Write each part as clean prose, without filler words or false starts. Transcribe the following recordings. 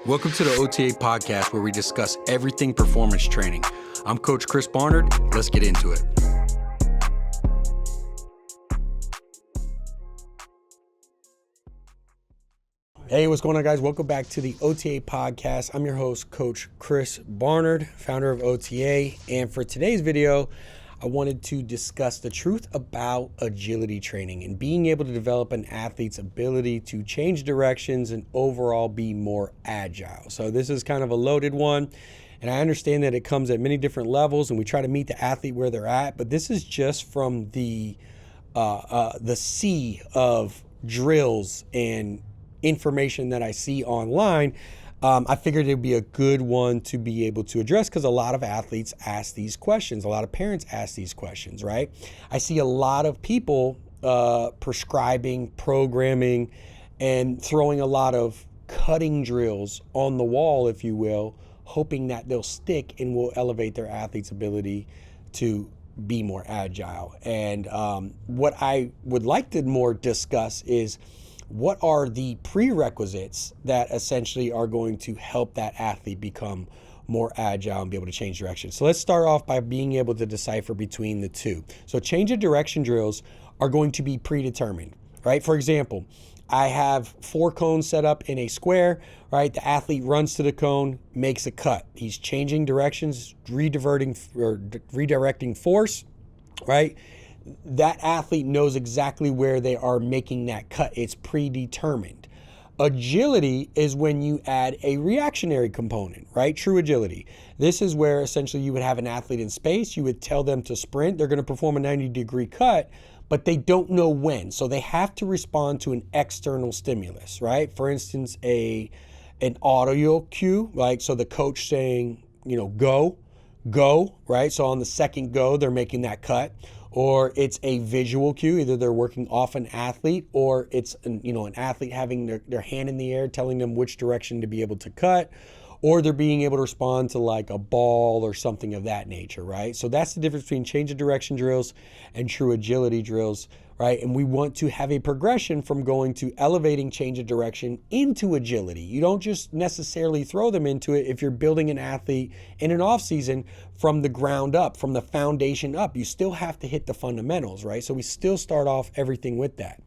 Welcome to the OTA podcast, where we discuss everything performance training. I'm Coach Chris Barnard. Let's get into it. Hey, what's going on, guys? Welcome back to the OTA podcast. I'm your host, Coach Chris Barnard, founder of OTA. And for today's video, I wanted to discuss the truth about agility training and being able to develop an athlete's ability to change directions and overall be more agile. So this is kind of a loaded one, and I understand that it comes at many different levels, and we try to meet the athlete where they're at. But this is just from the sea of drills and information that I see online. I figured it'd be a good one to be able to address, because a lot of athletes ask these questions. A lot of parents ask these questions, right? I see a lot of people prescribing, programming, and throwing a lot of cutting drills on the wall, if you will, hoping that they'll stick and will elevate their athlete's ability to be more agile. And what I would like to more discuss is, what are the prerequisites that essentially are going to help that athlete become more agile and be able to change direction? So let's start off by being able to decipher between the two. So change of direction drills are going to be predetermined, right? For example, I have 4 cones set up in a square, right? The athlete runs to the cone, makes a cut. He's changing directions, redirecting force, right? That athlete knows exactly where they are making that cut. It's predetermined. Agility is when you add a reactionary component, right? True agility. This is where essentially you would have an athlete in space. You would tell them to sprint. They're going to perform a 90-degree cut, but they don't know when. So they have to respond to an external stimulus, right? For instance, an audio cue, like, so the coach saying, go, right? So on the second go, they're making that cut. Or it's a visual cue. Either they're working off an athlete, or it's an athlete having their hand in the air telling them which direction to be able to cut, or they're being able to respond to like a ball or something of that nature, right? So that's the difference between change of direction drills and true agility drills, right? And we want to have a progression from going to elevating change of direction into agility. You don't just necessarily throw them into it if you're building an athlete in an off season from the ground up, from the foundation up. You still have to hit the fundamentals, right? So we still start off everything with that.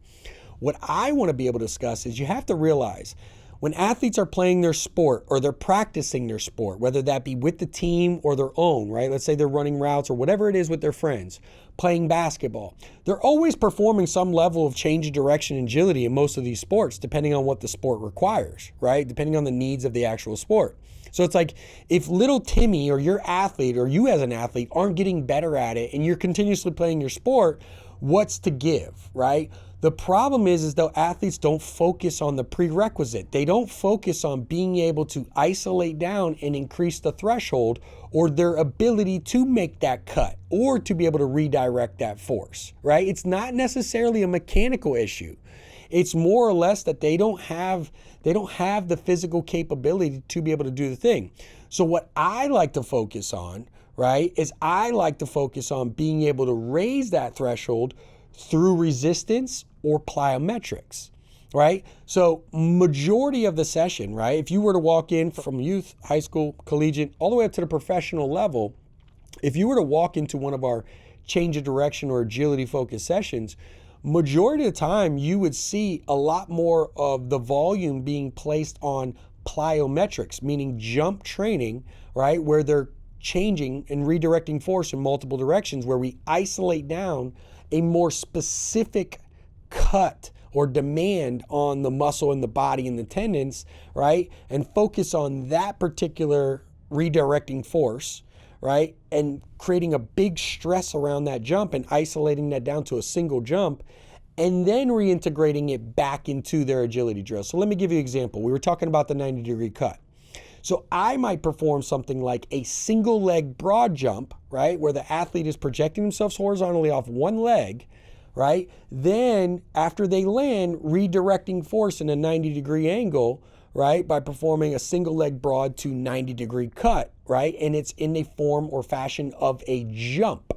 What I want to be able to discuss is, you have to realize, when athletes are playing their sport or they're practicing their sport, whether that be with the team or their own, right? Let's say they're running routes or whatever it is with their friends, playing basketball. They're always performing some level of change of direction and agility in most of these sports, depending on what the sport requires, right? Depending on the needs of the actual sport. So it's like, if little Timmy or your athlete or you as an athlete aren't getting better at it and you're continuously playing your sport, what's to give, right? The problem is though, athletes don't focus on the prerequisite. They don't focus on being able to isolate down and increase the threshold, or their ability to make that cut, or to be able to redirect that force, right? It's not necessarily a mechanical issue. It's more or less that they don't have the physical capability to be able to do the thing. So what I like to focus on, right, is I like to focus on being able to raise that threshold through resistance or plyometrics, right? So majority of the session, right, if you were to walk in from youth, high school, collegiate, all the way up to the professional level, if you were to walk into one of our change of direction or agility focused sessions, majority of the time you would see a lot more of the volume being placed on plyometrics, meaning jump training, right, where they're changing and redirecting force in multiple directions, where we isolate down a more specific cut or demand on the muscle and the body and the tendons, right? And focus on that particular redirecting force, right? And creating a big stress around that jump and isolating that down to a single jump, and then reintegrating it back into their agility drill. So let me give you an example. We were talking about the 90-degree cut. So I might perform something like a single leg broad jump, right? Where the athlete is projecting themselves horizontally off one leg, right? Then after they land, redirecting force in a 90-degree angle, right? By performing a single leg broad to 90-degree cut, right? And it's in a form or fashion of a jump.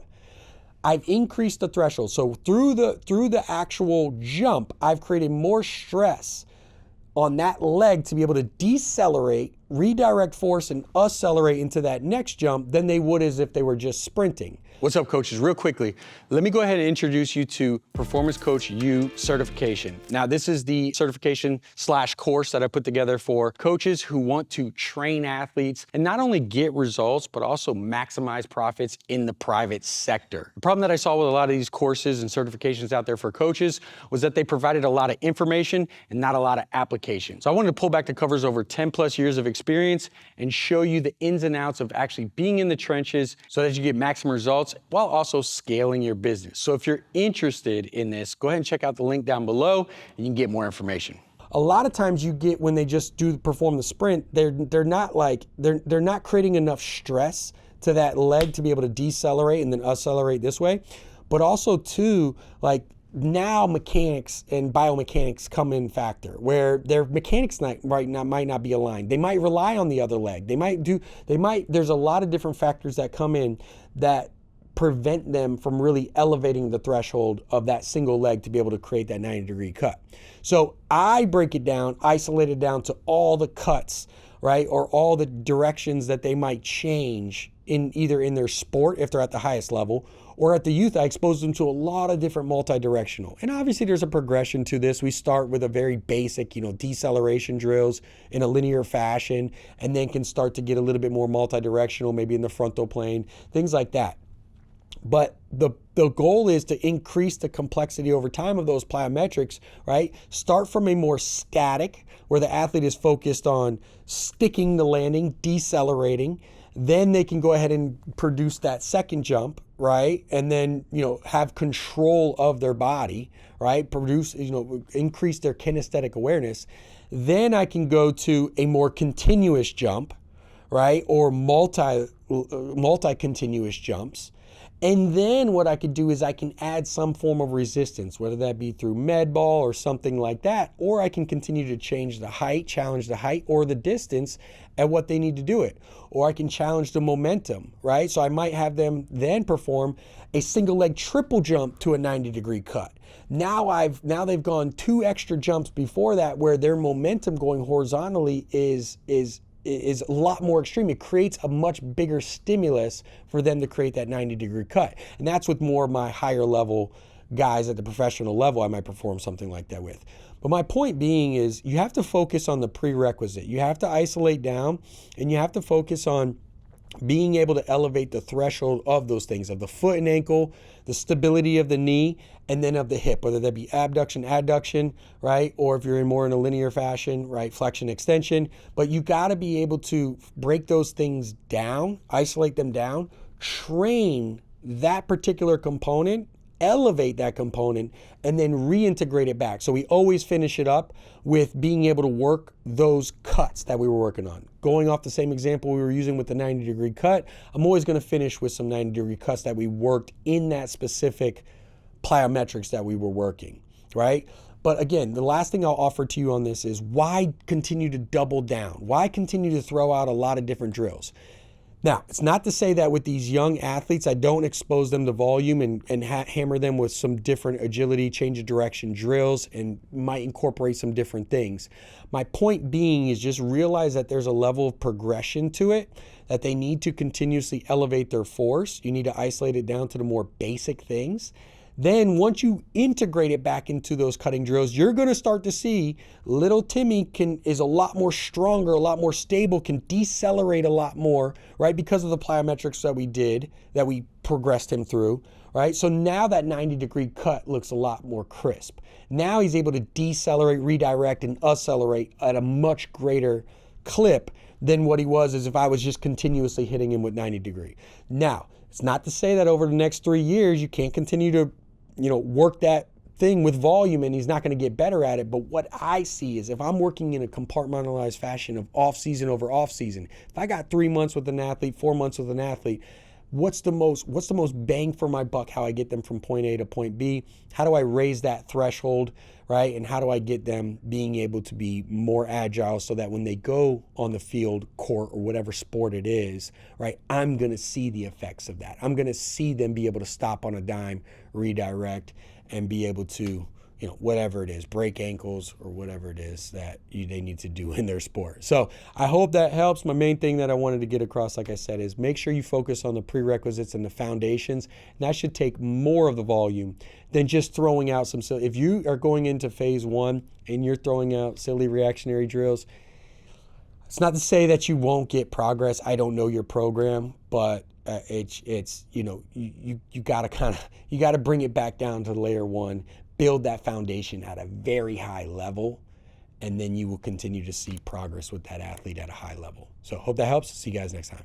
I've increased the threshold. So through the actual jump, I've created more stress on that leg to be able to decelerate, redirect force, and accelerate into that next jump than they would as if they were just sprinting. What's up, coaches? Real quickly, let me go ahead and introduce you to Performance Coach U certification. Now, this is the certification / course that I put together for coaches who want to train athletes and not only get results, but also maximize profits in the private sector. The problem that I saw with a lot of these courses and certifications out there for coaches was that they provided a lot of information and not a lot of application. So I wanted to pull back the covers over 10 plus years of experience and show you the ins and outs of actually being in the trenches so that you get maximum results while also scaling your business. So if you're interested in this, go ahead and check out the link down below and you can get more information. A lot of times you get when they just perform the sprint, they're not creating enough stress to that leg to be able to decelerate and then accelerate this way. But also too, like now mechanics and biomechanics come in factor where their mechanics might not be aligned. They might rely on the other leg. There's a lot of different factors that come in that prevent them from really elevating the threshold of that single leg to be able to create that 90-degree cut. So I break it down, isolate it down to all the cuts, right? Or all the directions that they might change in either in their sport if they're at the highest level, or at the youth. I expose them to a lot of different multi-directional. And obviously there's a progression to this. We start with a very basic, deceleration drills in a linear fashion, and then can start to get a little bit more multi-directional, maybe in the frontal plane, things like that. But the goal is to increase the complexity over time of those plyometrics, right? Start from a more static, where the athlete is focused on sticking the landing, decelerating. Then they can go ahead and produce that second jump, right? And then, have control of their body, right? Increase their kinesthetic awareness. Then I can go to a more continuous jump, right? Or multi-continuous jumps. And then what I could do is I can add some form of resistance, whether that be through med ball or something like that, or I can continue to change the height, challenge the height or the distance at what they need to do it. Or I can challenge the momentum, right? So I might have them then perform a single leg triple jump to a 90-degree cut. Now they've gone 2 extra jumps before that where their momentum going horizontally is a lot more extreme. It creates a much bigger stimulus for them to create that 90-degree cut. And that's with more of my higher level guys at the professional level I might perform something like that with. But my point being is you have to focus on the prerequisite. You have to isolate down and you have to focus on being able to elevate the threshold of those things, of the foot and ankle, the stability of the knee, and then of the hip, whether that be abduction, adduction, right? Or if you're more in a linear fashion, right? Flexion, extension. But you got to be able to break those things down, isolate them down, train that particular component, elevate that component, and then reintegrate it back. So we always finish it up with being able to work those cuts that we were working on. Going off the same example we were using with the 90-degree cut, I'm always going to finish with some 90-degree cuts that we worked in that specific plyometrics that we were working, right? But again, the last thing I'll offer to you on this is why continue to double down? Why continue to throw out a lot of different drills? Now, it's not to say that with these young athletes, I don't expose them to volume and hammer them with some different agility, change of direction drills, and might incorporate some different things. My point being is just realize that there's a level of progression to it, that they need to continuously elevate their force. You need to isolate it down to the more basic things. Then once you integrate it back into those cutting drills, you're going to start to see little Timmy is a lot more stronger, a lot more stable, can decelerate a lot more, right? Because of the plyometrics that we progressed him through, right? So now that 90-degree cut looks a lot more crisp. Now he's able to decelerate, redirect, and accelerate at a much greater clip than what he was as if I was just continuously hitting him with 90-degree. Now, it's not to say that over the next 3 years you can't continue to work that thing with volume and he's not going to get better at it. But what I see is if I'm working in a compartmentalized fashion of off season over off season, if I got 3 months with an athlete, 4 months with an athlete, what's the most bang for my buck? How I get them from point A to point B? How do I raise that threshold, right? And how do I get them being able to be more agile so that when they go on the field, court, or whatever sport it is, right, I'm going to see the effects of that. I'm going to see them be able to stop on a dime, redirect, and be able to, whatever it is, break ankles or whatever it is that they need to do in their sport. So I hope that helps. My main thing that I wanted to get across, like I said, is make sure you focus on the prerequisites and the foundations. And that should take more of the volume than just throwing out some. So if you are going into phase one and you're throwing out silly reactionary drills, it's not to say that you won't get progress. I don't know your program, but it's you got to bring it back down to layer one, build that foundation at a very high level, and then you will continue to see progress with that athlete at a high level. So hope that helps. See you guys next time.